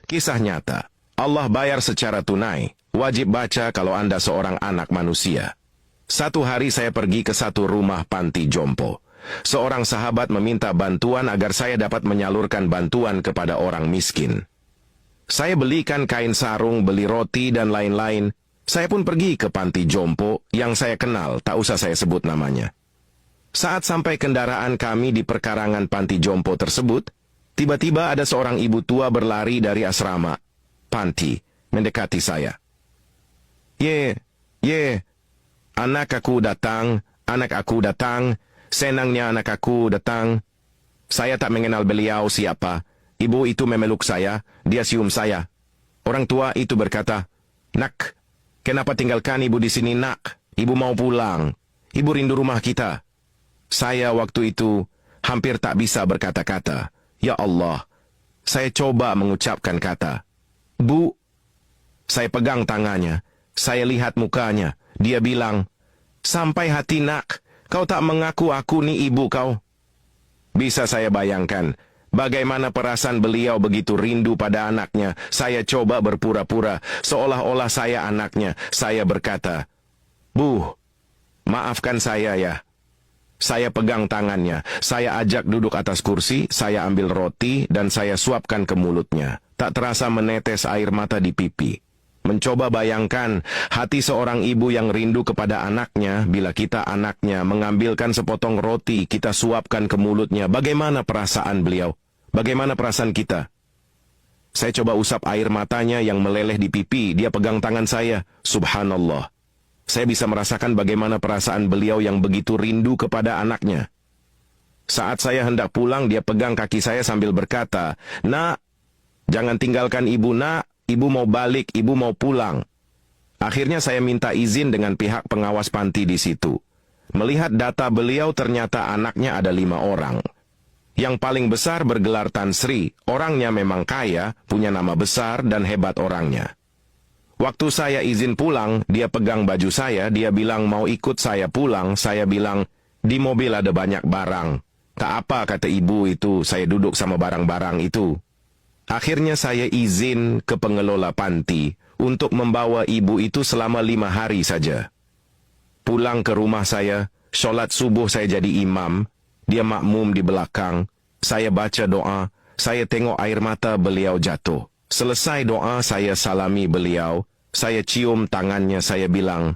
Kisah nyata. Allah bayar secara tunai. Wajib baca kalau Anda seorang anak manusia. Satu hari saya pergi ke satu rumah panti jompo. Seorang sahabat meminta bantuan agar saya dapat menyalurkan bantuan kepada orang miskin. Saya belikan kain sarung, beli roti dan lain-lain. Saya pun pergi ke panti jompo yang saya kenal, tak usah saya sebut namanya. Saat sampai kendaraan kami di perkarangan panti jompo tersebut, tiba-tiba ada seorang ibu tua berlari dari asrama panti, mendekati saya. Ye, anak aku datang, senangnya anak aku datang. Saya tak mengenal beliau siapa. Ibu itu memeluk saya, dia cium saya. Orang tua itu berkata, "Nak, kenapa tinggalkan ibu di sini, nak? Ibu mau pulang. Ibu rindu rumah kita." Saya waktu itu hampir tak bisa berkata-kata. Ya Allah, saya coba mengucapkan kata, "Bu." Saya pegang tangannya, saya lihat mukanya. Dia bilang, "Sampai hati nak, kau tak mengaku aku ni ibu kau." Bisa saya bayangkan bagaimana perasaan beliau begitu rindu pada anaknya. Saya coba berpura-pura, seolah-olah saya anaknya. Saya berkata, "Bu, maafkan saya ya." Saya pegang tangannya, saya ajak duduk atas kursi, saya ambil roti dan saya suapkan ke mulutnya. Tak terasa menetes air mata di pipi. Mencoba bayangkan hati seorang ibu yang rindu kepada anaknya bila kita anaknya mengambilkan sepotong roti kita suapkan ke mulutnya. Bagaimana perasaan beliau? Bagaimana perasaan kita? Saya coba usap air matanya yang meleleh di pipi. Dia pegang tangan saya. Subhanallah. Saya bisa merasakan bagaimana perasaan beliau yang begitu rindu kepada anaknya. Saat saya hendak pulang, dia pegang kaki saya sambil berkata, "Nak, jangan tinggalkan ibu, nak. Ibu mau balik, ibu mau pulang." Akhirnya saya minta izin dengan pihak pengawas panti di situ. Melihat data beliau, ternyata anaknya ada 5 orang. Yang paling besar bergelar Tan Sri. Orangnya memang kaya, punya nama besar dan hebat orangnya. Waktu saya izin pulang, dia pegang baju saya, dia bilang mau ikut saya pulang. Saya bilang, "Di mobil ada banyak barang." "Tak apa," kata ibu itu, "saya duduk sama barang-barang itu." Akhirnya saya izin ke pengelola panti untuk membawa ibu itu selama 5 hari saja. Pulang ke rumah saya, sholat subuh saya jadi imam, dia makmum di belakang. Saya baca doa, saya tengok air mata beliau jatuh. Selesai doa, saya salami beliau, saya cium tangannya, saya bilang,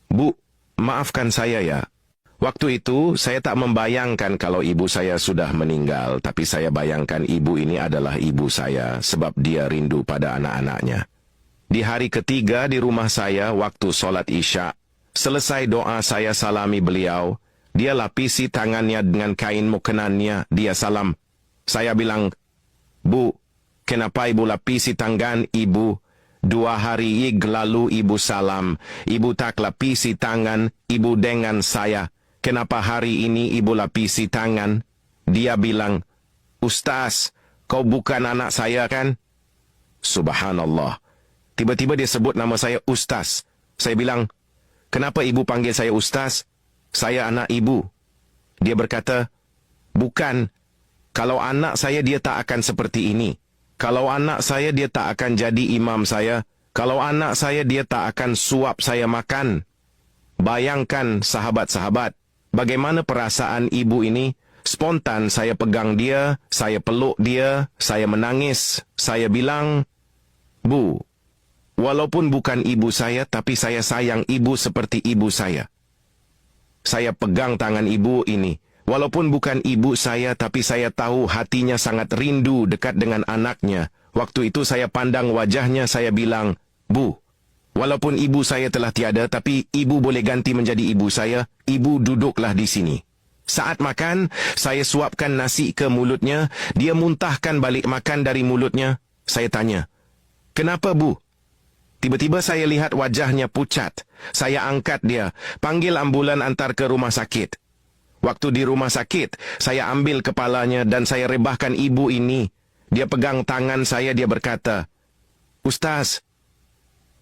"Bu, maafkan saya ya. Waktu itu, saya tak membayangkan kalau ibu saya sudah meninggal, tapi saya bayangkan ibu ini adalah ibu saya, sebab dia rindu pada anak-anaknya." Di hari ketiga di rumah saya, waktu sholat Isya, selesai doa saya salami beliau, dia lapisi tangannya dengan kain mukenannya, dia salam. Saya bilang, "Bu, kenapa ibu lapisi tangan ibu? 2 hari lalu ibu salam, ibu tak lapisi tangan ibu dengan saya. Kenapa hari ini ibu lapisi tangan?" Dia bilang, "Ustaz, kau bukan anak saya kan?" Subhanallah. Tiba-tiba dia sebut nama saya Ustaz. Saya bilang, "Kenapa ibu panggil saya Ustaz? Saya anak ibu." Dia berkata, "Bukan. Kalau anak saya dia tak akan seperti ini. Kalau anak saya dia tak akan jadi imam saya. Kalau anak saya dia tak akan suap saya makan." Bayangkan sahabat-sahabat, bagaimana perasaan ibu ini. Spontan saya pegang dia, saya peluk dia, saya menangis. Saya bilang, "Bu, walaupun bukan ibu saya, tapi saya sayang ibu seperti ibu saya." Saya pegang tangan ibu ini. Walaupun bukan ibu saya, tapi saya tahu hatinya sangat rindu dekat dengan anaknya. Waktu itu saya pandang wajahnya, saya bilang, "Bu, walaupun ibu saya telah tiada, tapi ibu boleh ganti menjadi ibu saya. Ibu duduklah di sini." Saat makan, saya suapkan nasi ke mulutnya. Dia muntahkan balik makan dari mulutnya. Saya tanya, "Kenapa, Bu?" Tiba-tiba saya lihat wajahnya pucat. Saya angkat dia, panggil ambulan antar ke rumah sakit. Waktu di rumah sakit, saya ambil kepalanya dan saya rebahkan ibu ini. Dia pegang tangan saya, dia berkata, "Ustaz,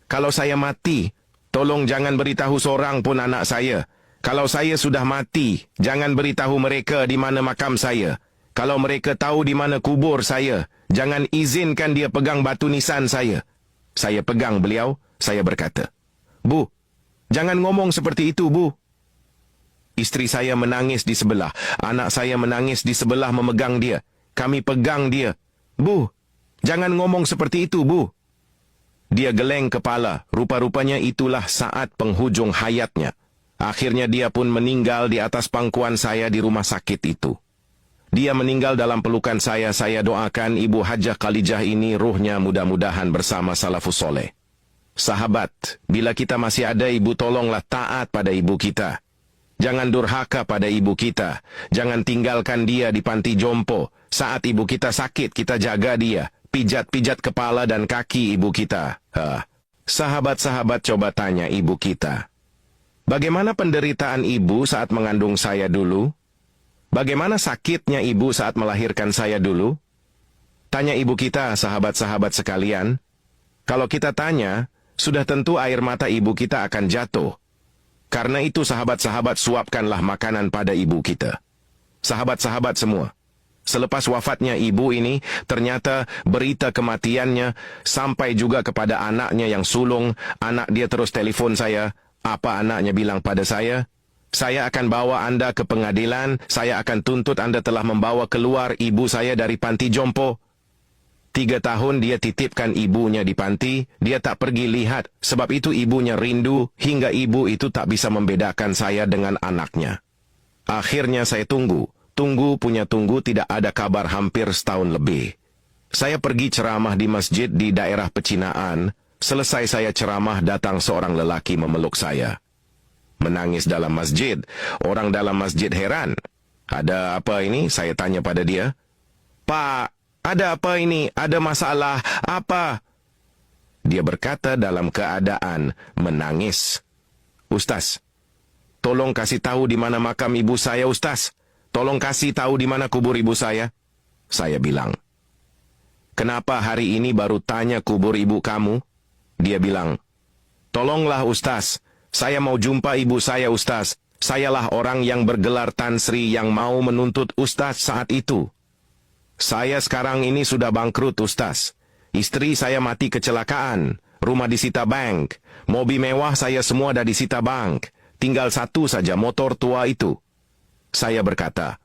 kalau saya mati, tolong jangan beritahu seorang pun anak saya. Kalau saya sudah mati, jangan beritahu mereka di mana makam saya. Kalau mereka tahu di mana kubur saya, Jangan izinkan dia pegang batu nisan saya. Saya pegang beliau, saya berkata, Bu, jangan ngomong seperti itu, Bu. Istri saya menangis di sebelah, anak saya menangis di sebelah memegang dia. Kami pegang dia. Bu, jangan ngomong seperti itu, Bu. Dia geleng kepala, rupa-rupanya itulah saat penghujung hayatnya. Akhirnya dia pun meninggal di atas pangkuan saya di rumah sakit itu. Dia meninggal dalam pelukan saya doakan Ibu Hajjah Khalijah ini ruhnya mudah-mudahan bersama salafus soleh. Sahabat, bila kita masih ada ibu, tolonglah taat pada ibu kita. Jangan durhaka pada ibu kita. Jangan tinggalkan dia di panti jompo. Saat ibu kita sakit, kita jaga dia. Pijat-pijat kepala dan kaki ibu kita. Sahabat-sahabat coba tanya ibu kita. Bagaimana penderitaan ibu saat mengandung saya dulu? Bagaimana sakitnya ibu saat melahirkan saya dulu? Tanya ibu kita, sahabat-sahabat sekalian. Kalau kita tanya, sudah tentu air mata ibu kita akan jatuh. Karena itu sahabat-sahabat, suapkanlah makanan pada ibu kita. Sahabat-sahabat semua, selepas wafatnya ibu ini, ternyata berita kematiannya sampai juga kepada anaknya yang sulung. Anak dia terus telepon saya. Apa anaknya bilang pada saya? Saya akan bawa Anda ke pengadilan, saya akan tuntut Anda telah membawa keluar ibu saya dari panti jompo. 3 tahun dia titipkan ibunya di panti, dia tak pergi lihat, sebab itu ibunya rindu, hingga ibu itu tak bisa membedakan saya dengan anaknya. Akhirnya saya tunggu tidak ada kabar hampir setahun lebih. Saya pergi ceramah di masjid di daerah pecinaan, selesai saya ceramah datang seorang lelaki memeluk saya. Menangis dalam masjid. Orang dalam masjid heran. Ada apa ini? Saya tanya pada dia. Pak, ada apa ini? Ada masalah apa? Dia berkata dalam keadaan menangis. Ustaz, tolong kasih tahu di mana makam ibu saya, Ustaz. Tolong kasih tahu di mana kubur ibu saya. Saya bilang, kenapa hari ini baru tanya kubur ibu kamu? Dia bilang, tolonglah Ustaz. Saya mau jumpa ibu saya, Ustaz. Sayalah orang yang bergelar Tan Sri yang mau menuntut Ustaz saat itu. Saya sekarang ini sudah bangkrut, Ustaz. Istri saya mati kecelakaan. Rumah disita bank. Mobil mewah saya semua dah disita bank. Tinggal satu saja motor tua itu. Saya berkata,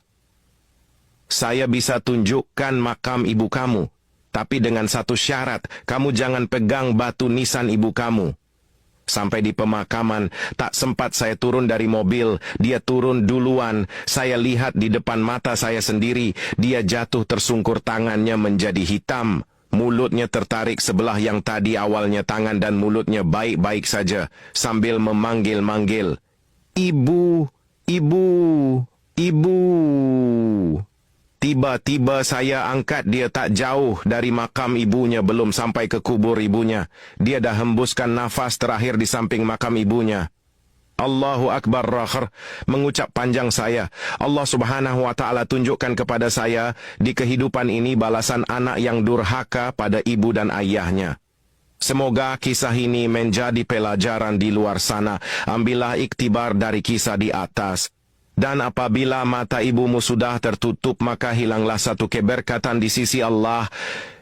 saya bisa tunjukkan makam ibu kamu. Tapi dengan satu syarat, kamu jangan pegang batu nisan ibu kamu. Sampai di pemakaman, tak sempat saya turun dari mobil, dia turun duluan. Saya lihat di depan mata saya sendiri, dia jatuh tersungkur, tangannya menjadi hitam. Mulutnya tertarik sebelah yang tadi awalnya tangan dan mulutnya baik-baik saja, sambil memanggil-manggil, Ibu, Ibu, Ibu. Tiba-tiba saya angkat dia tak jauh dari makam ibunya, belum sampai ke kubur ibunya. Dia dah hembuskan nafas terakhir di samping makam ibunya. Allahu Akbar rakhir, mengucap panjang saya. Allah Subhanahu wa Ta'ala tunjukkan kepada saya di kehidupan ini balasan anak yang durhaka pada ibu dan ayahnya. Semoga kisah ini menjadi pelajaran di luar sana. Ambillah iktibar dari kisah di atas. Dan apabila mata ibumu sudah tertutup, maka hilanglah satu keberkatan di sisi Allah,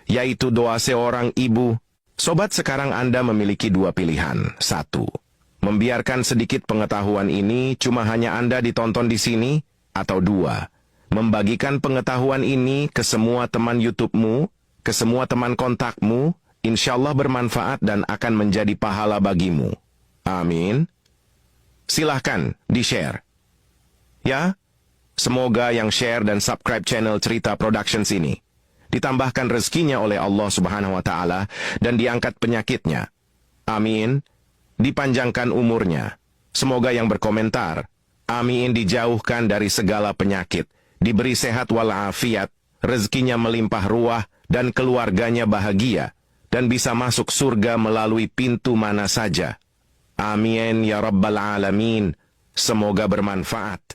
yaitu doa seorang ibu. Sobat, sekarang Anda memiliki 2 pilihan. 1. Membiarkan sedikit pengetahuan ini cuma hanya Anda ditonton di sini. Atau 2. Membagikan pengetahuan ini ke semua teman YouTube-mu, ke semua teman kontakmu, insyaallah bermanfaat dan akan menjadi pahala bagimu. Amin. Silahkan di-share. Ya, semoga yang share dan subscribe channel Cerita Productions ini ditambahkan rezekinya oleh Allah Subhanahu wa Ta'ala dan diangkat penyakitnya. Amin. Dipanjangkan umurnya. Semoga yang berkomentar, amin, dijauhkan dari segala penyakit, diberi sehat walafiat, rezekinya melimpah ruah dan keluarganya bahagia dan bisa masuk surga melalui pintu mana saja. Amin ya Rabbal Alamin. Semoga bermanfaat.